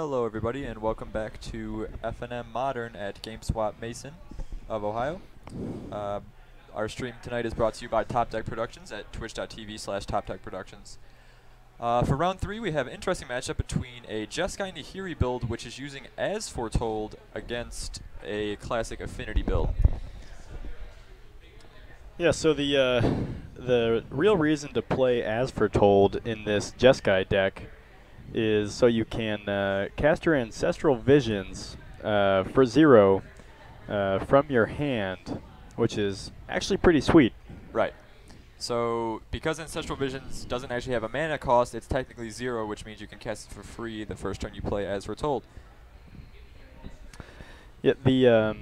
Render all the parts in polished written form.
Hello everybody and welcome back to FNM Modern at GameSwap Mason of Ohio. Our stream tonight is brought to you by Top Deck Productions at twitch.tv/TopDeckProductions. For round 3 we have an interesting matchup between a Jeskai Nahiri build which is using As Foretold against a classic Affinity build. Yeah, so the real reason to play As Foretold in this Jeskai deck is so you can cast your Ancestral Visions for 0 from your hand, which is actually pretty sweet. Right. So because Ancestral Visions doesn't actually have a mana cost, it's technically 0, which means you can cast it for free the first turn you play As Foretold. Yeah, the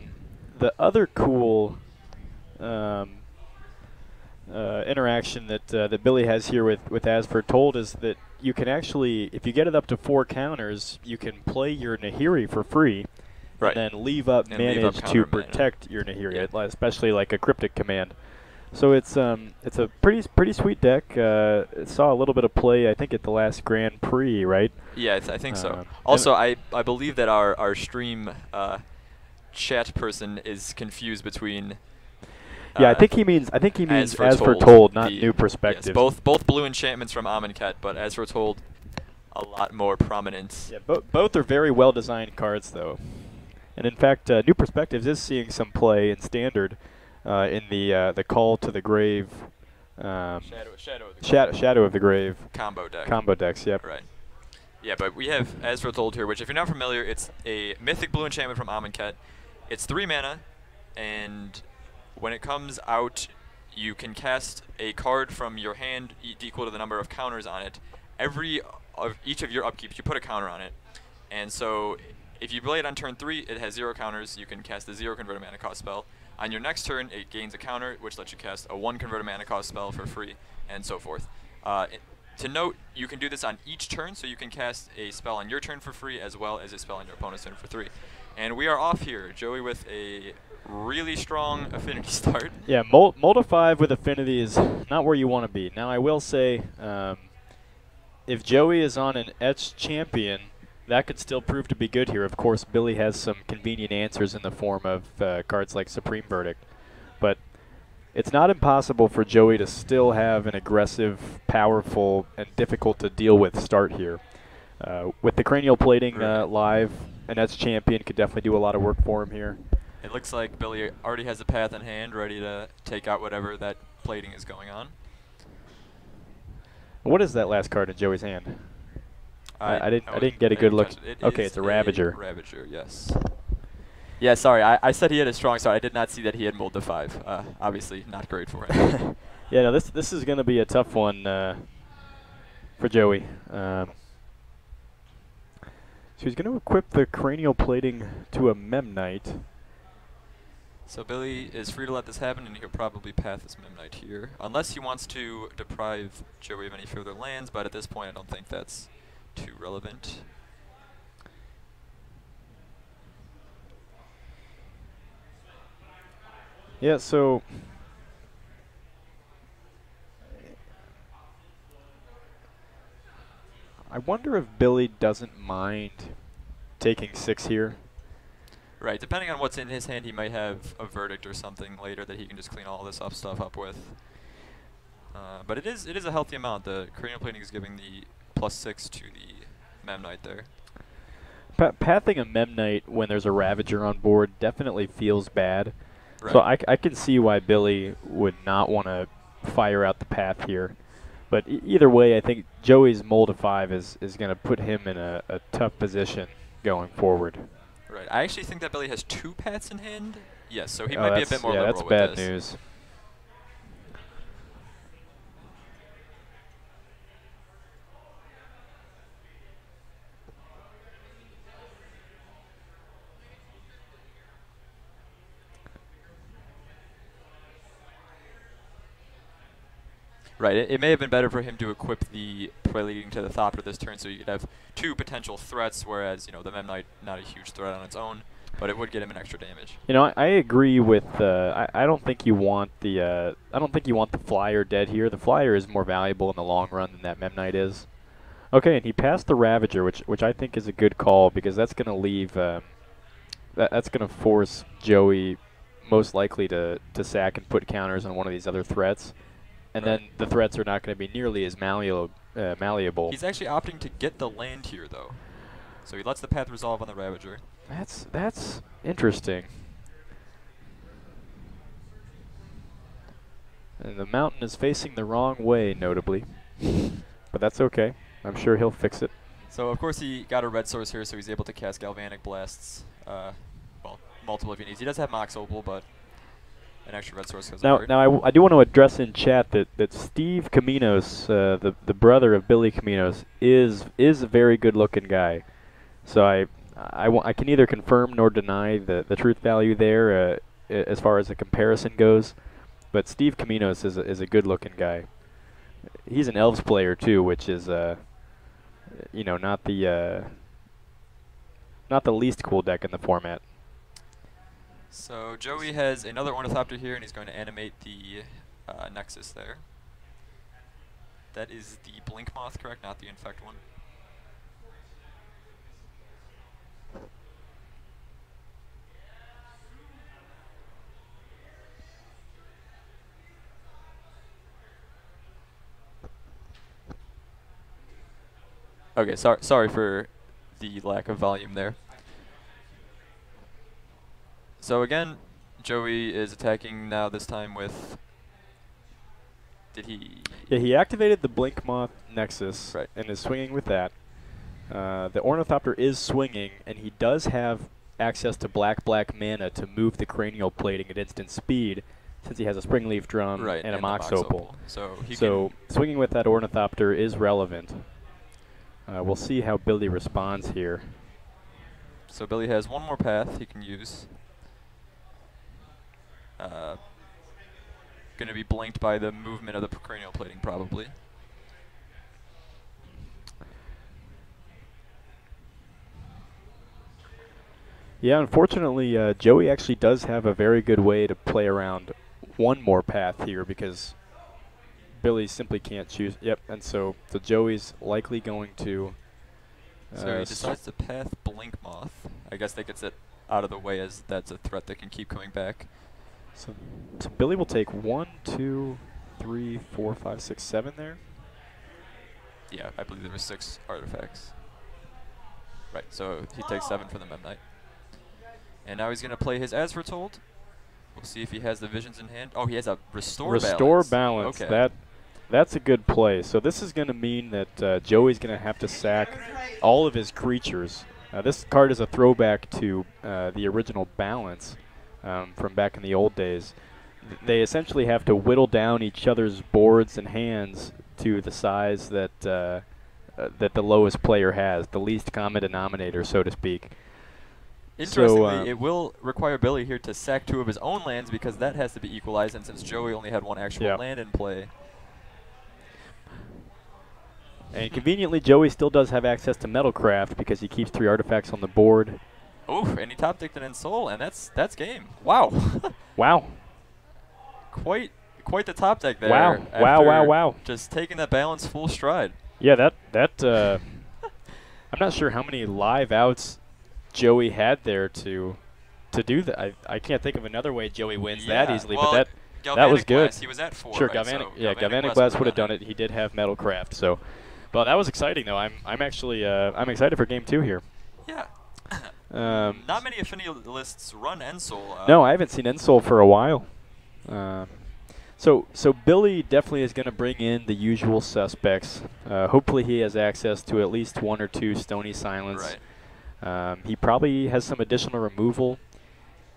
other cool interaction that Billy has here with As Foretold is that you can actually, if you get it up to 4 counters, you can play your Nahiri for free, right, and then leave up manage to protect your Nahiri, especially like a Cryptic command. So it's a pretty sweet deck. It saw a little bit of play, I think, at the last Grand Prix, right? Yeah, I think so. Also, I believe that our stream chat person is confused between. Yeah, I think he means As Foretold, not New Perspectives. Yes, both blue enchantments from Amonkhet, but As Foretold a lot more prominent. Yeah, both are very well designed cards though. And in fact, New Perspectives is seeing some play in Standard in the Call to the Grave Shadow of the Grave combo decks, yep. Right. Yeah, but we have As Foretold here, which if you're not familiar, it's a mythic blue enchantment from Amonkhet. It's 3 mana, and when it comes out, you can cast a card from your hand equal to the number of counters on it. Each of your upkeeps, you put a counter on it. And so if you play it on turn 3, it has 0 counters. You can cast a 0 converted mana cost spell. On your next turn, it gains a counter, which lets you cast a 1 converted mana cost spell for free, and so forth. To note, you can do this on each turn, so you can cast a spell on your turn for free as well as a spell on your opponent's turn for 3. And we are off here, Joey, with a really strong Affinity start. Yeah, Molda 5 with Affinity is not where you want to be. Now, I will say, if Joey is on an Etched Champion, that could still prove to be good here. Of course, Billy has some convenient answers in the form of cards like Supreme Verdict. But it's not impossible for Joey to still have an aggressive, powerful, and difficult to deal with start here. With the Cranial Plating live, an Etched Champion could definitely do a lot of work for him here. It looks like Billy already has a path in hand, ready to take out whatever that plating is going on. What is that last card in Joey's hand? I didn't get a good look. Okay, it's a Ravager. Ravager, yes. Yeah, sorry, I said he had a strong start. I did not see that he had Molda 5. Obviously, not great for him. Yeah, no, this is going to be a tough one for Joey. So he's going to equip the Cranial Plating to a Memnite. So Billy is free to let this happen, and he'll probably path this Memnite here. Unless he wants to deprive Joey of any further lands, but at this point I don't think that's too relevant. Yeah, so I wonder if Billy doesn't mind taking 6 here. Right, depending on what's in his hand, he might have a Verdict or something later that he can just clean all this stuff up with. But it is a healthy amount. The Cranial Plating is giving the +6 to the Memnite there. Pathing a Memnite when there's a Ravager on board definitely feels bad. Right. So I can see why Billy would not want to fire out the path here. But either way, I think Joey's Molda 5 is going to put him in a tough position going forward. Right. I actually think that Billy has 2 paths in hand. Yes, so he might be a bit more liberal that's with bad this. news. Right, it may have been better for him to equip the play leading to the Thopter this turn so you could have 2 potential threats, whereas, you know, the Memnite, not a huge threat on its own, but it would get him an extra damage. You know, I agree with, I don't think you want the, Flyer dead here. The Flyer is more valuable in the long run than that Memnite is. Okay, and he passed the Ravager, which I think is a good call because that's going to leave that's going to force Joey most likely to sack and put counters on one of these other threats, and then the threats are not going to be nearly as malleable. He's actually opting to get the land here, though. So he lets the path resolve on the Ravager. That's interesting. And the mountain is facing the wrong way, notably. But that's okay. I'm sure he'll fix it. So, of course, he got a red source here, so he's able to cast Galvanic Blasts. Well, multiple if he needs. He does have Mox Opal, but an extra red source goes over. Now I do want to address in chat that Steve Comminos, the brother of Billy Comminos, is a very good-looking guy. So I can neither confirm nor deny the truth value there as far as the comparison goes. But Steve Comminos is a good-looking guy. He's an Elves player too, which is you know, not the least cool deck in the format. So Joey has another Ornithopter here, and he's going to animate the Nexus there. That is the Blink Moth, correct? Not the Infect one. Okay, sorry for the lack of volume there. So again, Joey is attacking now, this time with... Did he... Yeah, he activated the Blink Moth Nexus Right. and is swinging with that. The Ornithopter is swinging, and he does have access to black mana to move the cranial plating at instant speed, since he has a Springleaf Drum and a Mox Opal. So swinging with that Ornithopter is relevant. We'll see how Billy responds here. So Billy has one more path he can use. Going to be blinked by the movement of the cranial plating, probably. Yeah, unfortunately, Joey actually does have a very good way to play around one more path here because Billy simply can't choose. Yep, and so Joey's likely going to... so he decides to path Blink Moth. I guess that gets it out of the way, as that's a threat that can keep coming back. So Billy will take 1, 2, 3, 4, 5, 6, 7 there. Yeah, I believe there were 6 artifacts. Right, so he takes 7 for the Mem Knight. And now he's going to play his As Foretold. We'll see if he has the visions in hand. Oh, he has a Restore Balance. Okay. That's a good play. So this is going to mean that Joey's going to have to sack all of his creatures. This card is a throwback to the original Balance from back in the old days. They essentially have to whittle down each other's boards and hands to the size that that the lowest player has, the least common denominator, so to speak. Interestingly, it will require Billy here to sack 2 of his own lands because that has to be equalized, and since Joey only had 1 actual land in play. And conveniently, Joey still does have access to Metalcraft because he keeps 3 artifacts on the board. Oof, and he top-decked an Ensoul, and that's game. Wow. Wow. Quite the top deck there. Wow. Wow. Just taking that balance full stride. Yeah, I'm not sure how many live outs Joey had there to do that. I can't think of another way Joey wins that easily, well, but that was good. He was at 4. Sure, right? Galvanic Blast would have done it. He did have Metalcraft, so. Well, that was exciting though. I'm actually I'm excited for game 2 here. Yeah. Not many Affinity lists run Ensoul. No, I haven't seen Ensoul for a while. So Billy definitely is going to bring in the usual suspects. Hopefully he has access to at least 1 or 2 Stony Silence. Right. He probably has some additional removal.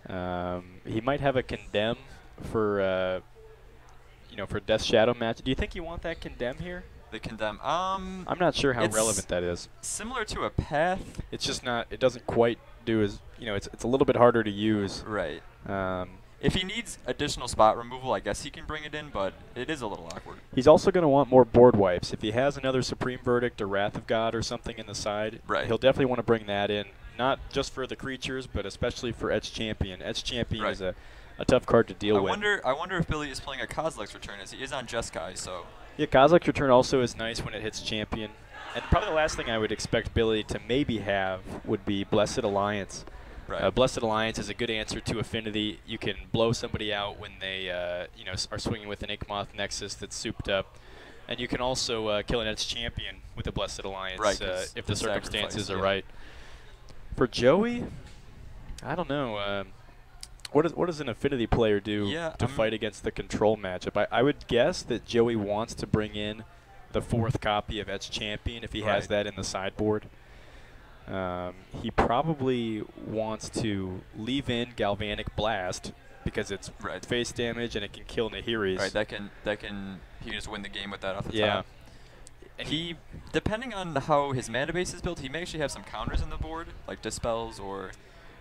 He might have a Condemn for for Death Shadow match. Do you think you want that Condemn here? The Condemn. I'm not sure how relevant that is. Similar to a Path. It's just not. It doesn't quite do as it's a little bit harder to use. Right. If he needs additional spot removal, I guess he can bring it in, but it is a little awkward. He's also going to want more board wipes. If he has another Supreme Verdict or Wrath of God or something in the side, he'll definitely want to bring that in, not just for the creatures, but especially for Etch Champion. Etch Champion is a tough card to deal with. I wonder if Billy is playing a Kozilek's Return, as he is on Jeskai, so... Yeah, Kozilek's Return also is nice when it hits Champion. And probably the last thing I would expect Billy to maybe have would be Blessed Alliance. Right. Blessed Alliance is a good answer to Affinity. You can blow somebody out when they are swinging with an Inkmoth Nexus that's souped up. And you can also kill an edge champion with a Blessed Alliance if the circumstances are right. For Joey, I don't know. What does an Affinity player do to fight against the control matchup? I would guess that Joey wants to bring in the 4th copy of Edge Champion if he has that in the sideboard. He probably wants to leave in Galvanic Blast because it's face damage and it can kill Nahiris. Right, he can just win the game with that off the top. And he, depending on how his mana base is built, he may actually have some counters in the board, like Dispels or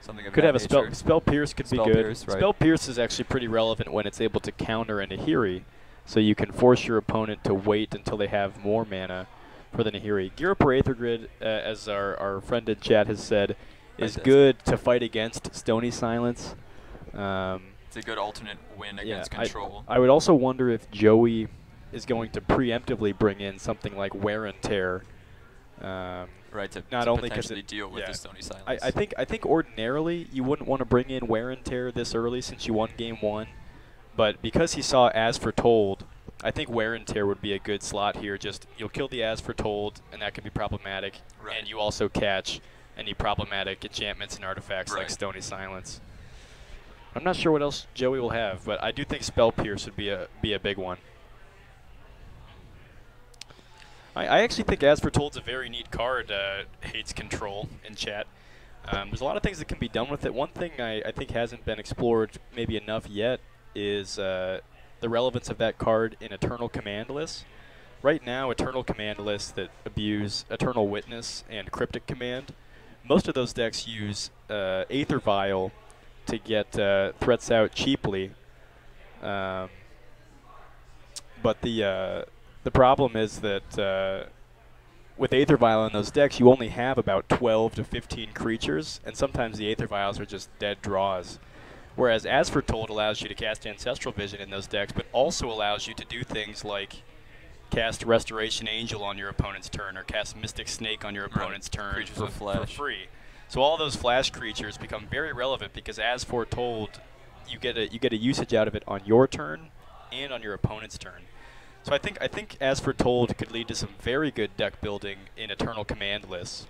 something of could that have nature. a Spell Pierce could be good. Pierce, right. Spell Pierce is actually pretty relevant when it's able to counter a Nahiri, so you can force your opponent to wait until they have more mana for the Nahiri. Gear Up or Aether Grid, as our friend in chat has said, is good to fight against Stony Silence. It's a good alternate win against control. I would also wonder if Joey is going to preemptively bring in something like Wear and Tear. To not only potentially deal with the Stony Silence. I think ordinarily you wouldn't want to bring in Wear and Tear this early since you won game 1. But because he saw As Foretold, I think Wear and Tear would be a good slot here. Just you'll kill the As Foretold, and that can be problematic. And you also catch any problematic enchantments and artifacts like Stony Silence. I'm not sure what else Joey will have, but I do think Spell Pierce would be a big one. I actually think As Foretold's a very neat card. Hates Control in chat. There's a lot of things that can be done with it. One thing I think hasn't been explored maybe enough yet is the relevance of that card in Eternal Command lists. Right now, Eternal Command lists that abuse Eternal Witness and Cryptic Command, most of those decks use Aether Vial to get threats out cheaply. But the problem is that with Aether Vial in those decks, you only have about 12 to 15 creatures, and sometimes the Aether Vials are just dead draws. Whereas As Foretold allows you to cast Ancestral Vision in those decks, but also allows you to do things like cast Restoration Angel on your opponent's turn, or cast Mystic Snake on your opponent's turn for free. So all those flash creatures become very relevant because As Foretold, you get a usage out of it on your turn and on your opponent's turn. So I think As Foretold could lead to some very good deck building in Eternal Command lists.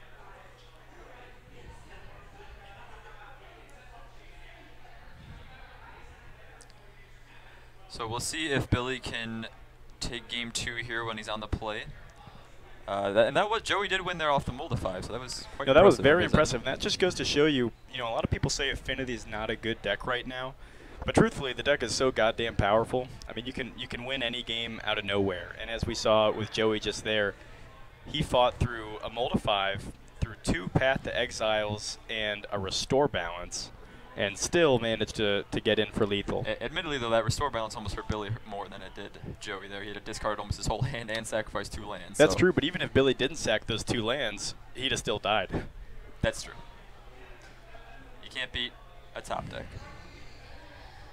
So we'll see if Billy can take game 2 here when he's on the play. And that was Joey did win there off the Moldify, so that was quite impressive. That was very impressive. And that just goes to show you, a lot of people say Affinity is not a good deck right now, but truthfully, the deck is so goddamn powerful. I mean, you can win any game out of nowhere. And as we saw with Joey just there, he fought through a Moldify, through 2 Path to Exiles and a Restore Balance, and still managed to get in for lethal. Admittedly, though, that Restore Balance almost hurt Billy more than it did Joey there. He had to discard almost his whole hand and sacrifice 2 lands. That's true, but even if Billy didn't sack those 2 lands, he'd have still died. That's true. You can't beat a top deck,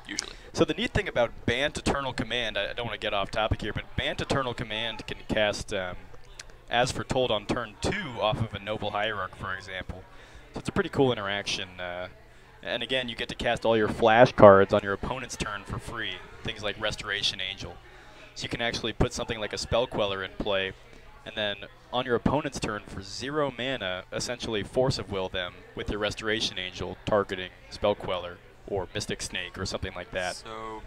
usually. So the neat thing about Bant Eternal Command, I don't want to get off topic here, but Bant Eternal Command can cast As Foretold on turn 2 off of a Noble Hierarch, for example. So it's a pretty cool interaction. And again, you get to cast all your flash cards on your opponent's turn for free, things like Restoration Angel. So you can actually put something like a Spell Queller in play, and then on your opponent's turn for 0 mana, essentially Force of Will them with your Restoration Angel targeting Spell Queller or Mystic Snake or something like that. So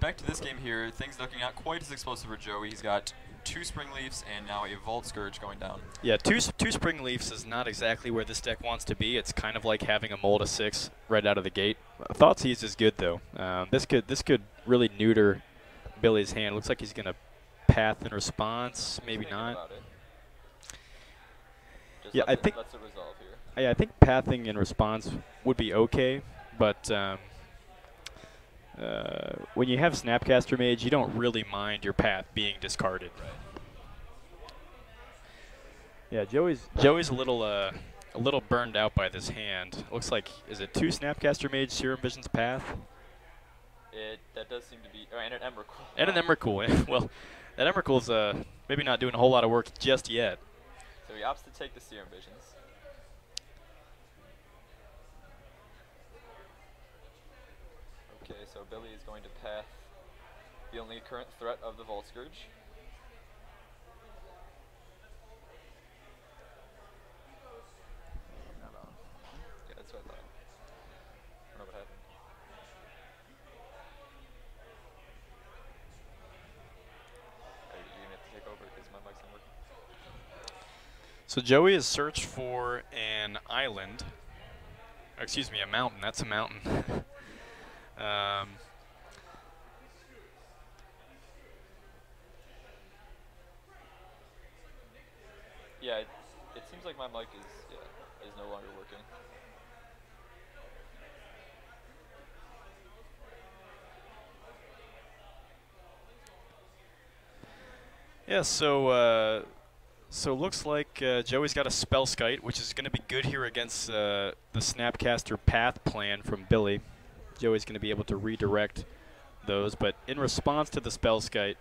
back to this game here, things looking not quite as explosive for Joey. He's got 2 Spring Leafs and now a Vault Scourge going down. Yeah, two Spring Leafs is not exactly where this deck wants to be. It's kind of like having a Mold of 6 right out of the gate. Thoughtseize is good though. This could really neuter Billy's hand. Looks like he's gonna Path in response, maybe not. Yeah, I think. Yeah, I think pathing in response would be okay, but when you have Snapcaster Mage, you don't really mind your path being discarded. Yeah, Joey's a little burned out by this hand. Looks like, is it 2 Snapcaster Mage, Serum Vision's Path? That does seem to be, and an Emrakul. And an Emrakul. Well, that Emrakul's maybe not doing a whole lot of work just yet. So he opts to take the Serum Visions. Okay, so Billy is going to path the only current threat of the Vault Scourge. Yeah, that's what I thought. I don't know what happened. Are you gonna have to take over because my mic's not working? So Joey has searched for an island. Excuse me, a mountain. That's a mountain. Yeah, it seems like my mic is no longer working. Yeah, so looks like Joey's got a Spell Skite, which is going to be good here against the Snapcaster Path plan from Billy. Joey's going to be able to redirect those, but in response to the Spell Skite,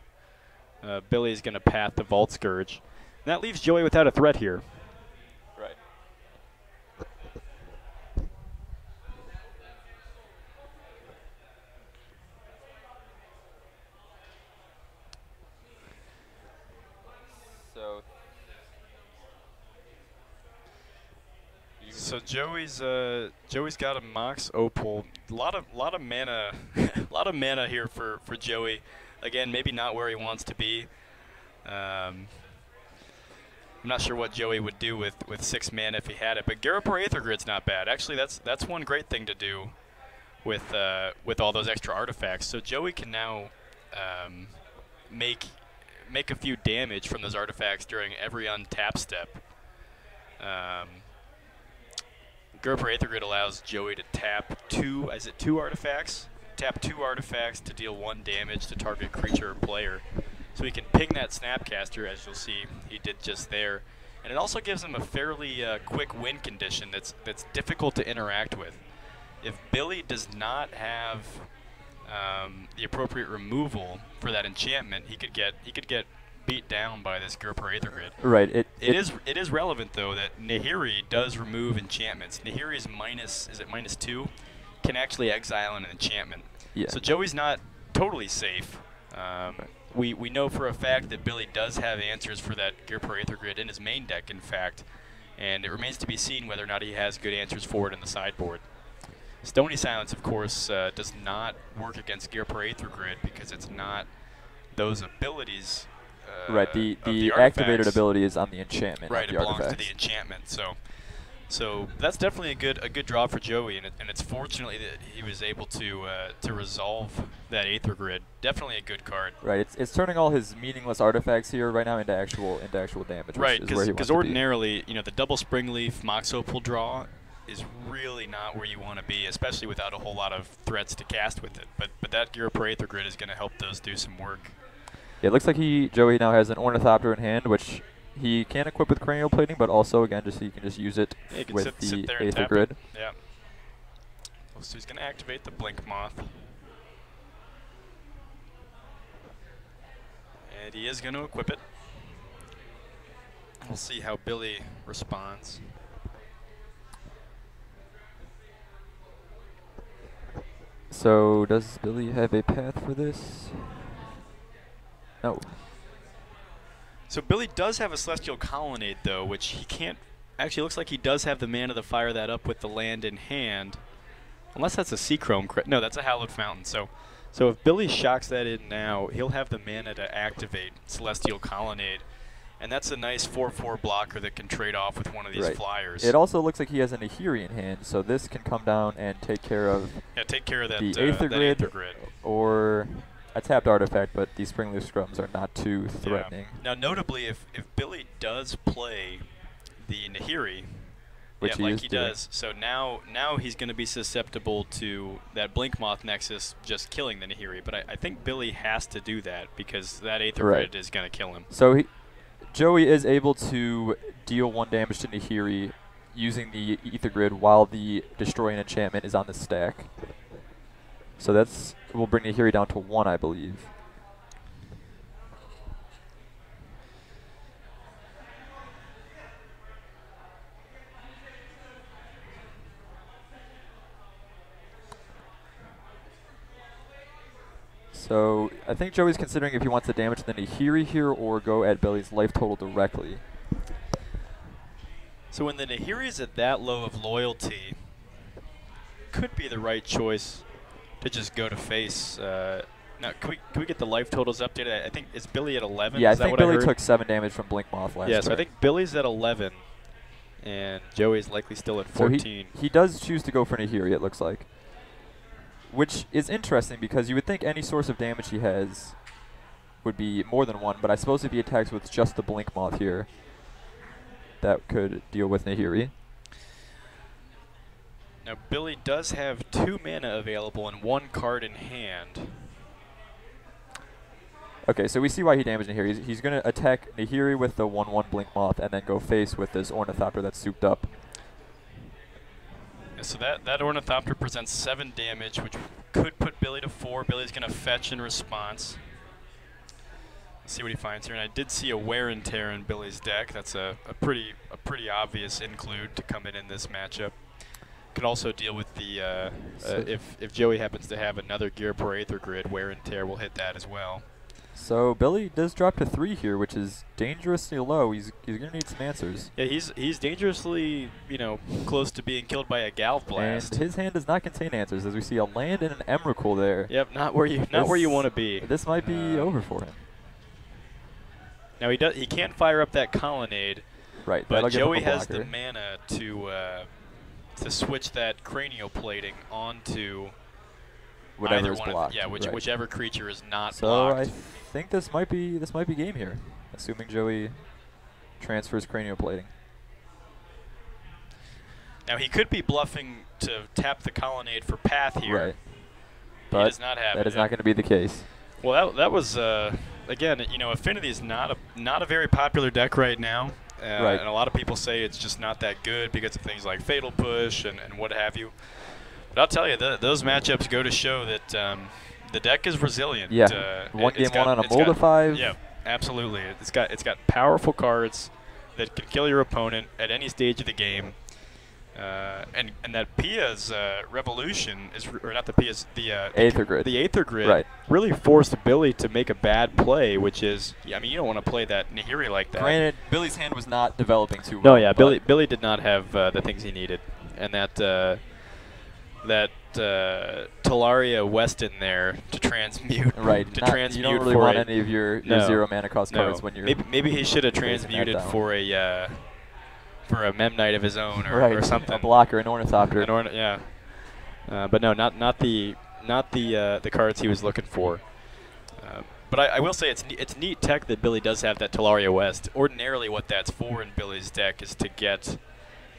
Billy's going to path the Vault Scourge. And that leaves Joey without a threat here. Right. So Joey's got a Mox Opal. A lot of mana, a lot of mana here for Joey. Again, maybe not where he wants to be. I'm not sure what Joey would do with 6 mana if he had it, but Garapur Aether Grid's not bad. Actually, that's one great thing to do with all those extra artifacts. So Joey can now make a few damage from those artifacts during every untap step. Garapur Aether Grid allows Joey to tap two artifacts? Tap 2 artifacts to deal 1 damage to target creature or player. So he can ping that Snapcaster, as you'll see he did just there. And it also gives him a fairly quick win condition that's difficult to interact with. If Billy does not have the appropriate removal for that enchantment, he could get beat down by this Garapur Aether Grid. Right. It is relevant though that Nahiri does remove enchantments. Nahiri's -2 can actually exile an enchantment. Yeah. So Joey's not totally safe. We know for a fact that Billy does have answers for that Garapur Aether Grid in his main deck, in fact, and it remains to be seen whether or not he has good answers for it in the sideboard. Stony Silence, of course, does not work against Garapur Aether Grid because it's not those abilities. Right, the the activated ability is on the enchantment. Right, it belongs artifacts. to the enchantment. So that's definitely a good draw for Joey, and it's fortunately that he was able to resolve that Aether Grid. Definitely a good card. Right, it's turning all his meaningless artifacts here right now into actual damage. Right, because ordinarily, the double Springleaf Mox Opal draw is really not where you want to be, especially without a whole lot of threats to cast with it. But that Garapur Aether Grid is going to help those do some work. Yeah, it looks like Joey now has an Ornithopter in hand, which he can equip with Cranial Plating, but also, again, he can just use it with the Aether Grid. Yeah. So he's going to activate the Blink Moth. And he is going to equip it. We'll see how Billy responds. So, does Billy have a path for this? No. So Billy does have a Celestial Colonnade, though, which he can't... Actually, looks like he does have the mana to fire that up with the land in hand. Unless that's a Seachrome crit. No, that's a Hallowed Fountain. So if Billy shocks that in now, he'll have the mana to activate Celestial Colonnade. And that's a nice 4/4 blocker that can trade off with one of these flyers. It also looks like he has an Nahiri in hand, so this can come down and take care of... Yeah, take care of that, the Aether Grid. Or... a tapped artifact, but these Springleaf Scrums are not too threatening. Yeah. Now, notably, if Billy does play the Nahiri, which he does, so now he's going to be susceptible to that Blink Moth Nexus just killing the Nahiri. But I think Billy has to do that because that Aether Grid is going to kill him. So Joey is able to deal 1 damage to Nahiri using the Aether Grid while the Destroy an Enchantment is on the stack. So we'll bring Nahiri down to 1, I believe. So I think Joey's considering if he wants to damage the Nahiri here or go at Billy's life total directly. So when the Nahiri is at that low of loyalty, could be the right choice to just go to face. Now, can we get the life totals updated? I think, is Billy at 11? Yeah, is I think Billy took 7 damage from Blink Moth last Yeah, so I turn. think Billy's at 11, and Joey's likely still at 14. So he does choose to go for Nahiri, it looks like. Which is interesting because you would think any source of damage he has would be more than 1, but I suppose if he attacks with just the Blink Moth here, that could deal with Nahiri. Now, Billy does have 2 mana available and 1 card in hand. Okay, so we see why he damaged Nahiri. He's going to attack Nahiri with the 1/1 Blink Moth and then go face with this Ornithopter that's souped up. Yeah, so that Ornithopter presents 7 damage, which could put Billy to 4. Billy's going to fetch in response. Let's see what he finds here. And I did see a Wear and Tear in Billy's deck. That's a pretty obvious include to come in this matchup. Could also deal with the if Joey happens to have another Gearpor Aether Grid, Wear and Tear will hit that as well. So Billy does drop to 3 here, which is dangerously low. He's going to need some answers. Yeah, he's dangerously, close to being killed by a Galv Blast. And his hand does not contain answers, as we see a land and an Emrakul there. Yep, not where you want to be. This might be over for him. Now he can't fire up that Colonnade. Right, but Joey has blocker. the mana to switch that Cranioplating onto whatever is blocked. Yeah, whichever creature is not so blocked. I think this might be game here, assuming Joey transfers Cranioplating. Now he could be bluffing to tap the Colonnade for Path here. Right. But does not have that it. is not going to be the case. Well, that was again, Affinity is not a very popular deck right now. Right. And a lot of people say it's just not that good because of things like Fatal Push and what have you. But I'll tell you, those matchups go to show that the deck is resilient. Yeah. One on a Moldify. Yeah, absolutely. It's got powerful cards that can kill your opponent at any stage of the game. And that Pia's Revolution or not the Pia's the Aether Grid. The Aether Grid really forced Billy to make a bad play, which is you don't want to play that Nahiri like that. Granted, Billy's hand was not developing too well. No, yeah, Billy did not have the things he needed, and that Talaria Weston there to transmute. Right. Transmute. You don't really want any of your 0 mana cost cards when you're. Maybe he should have transmuted for a Mem Knight of his own or something. A blocker, an Ornithopter. Yeah. But no, not the cards he was looking for. But I will say it's neat tech that Billy does have that Talaria West. Ordinarily, what that's for in Billy's deck is to get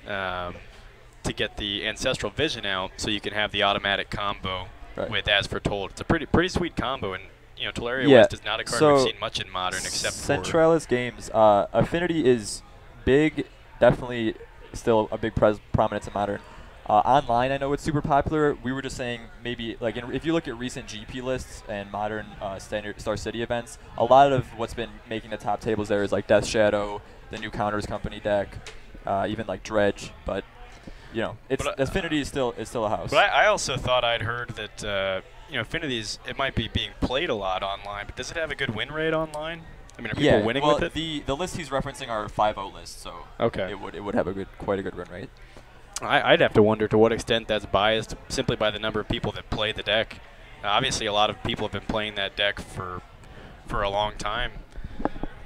the Ancestral Vision out, so you can have the automatic combo with As Foretold. It's a pretty sweet combo, and Talaria West is not a card we've seen much in Modern, except Centralis Games. Affinity is big. Definitely still a big prominence in Modern. Online, I know it's super popular. We were just saying maybe, like, if you look at recent GP lists and Modern Standard Star City events, a lot of what's been making the top tables there is like Death Shadow, the new Counters Company deck, even like Dredge. But Affinity is still a house. But I also thought I'd heard that Affinity's it might be being played a lot online, but does it have a good win rate online? I mean, are people winning with it? The lists he's referencing are 5-0 lists, so it would have quite a good win rate. I'd have to wonder to what extent that's biased simply by the number of people that play the deck. Obviously, a lot of people have been playing that deck for a long time,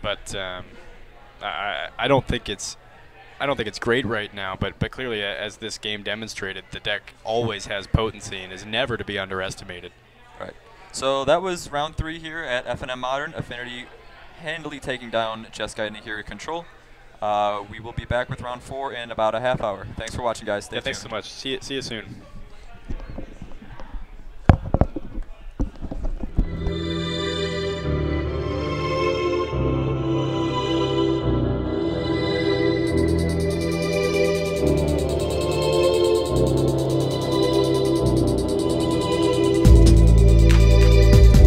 but I don't think it's great right now. But clearly, as this game demonstrated, the deck always has potency and is never to be underestimated. Right. So that was round 3 here at FNM Modern. Affinity handily taking down Jeskai and Nahiri Control. We will be back with round 4 in about a half hour. Thanks for watching, guys. Stay tuned. Thanks so much. See you soon.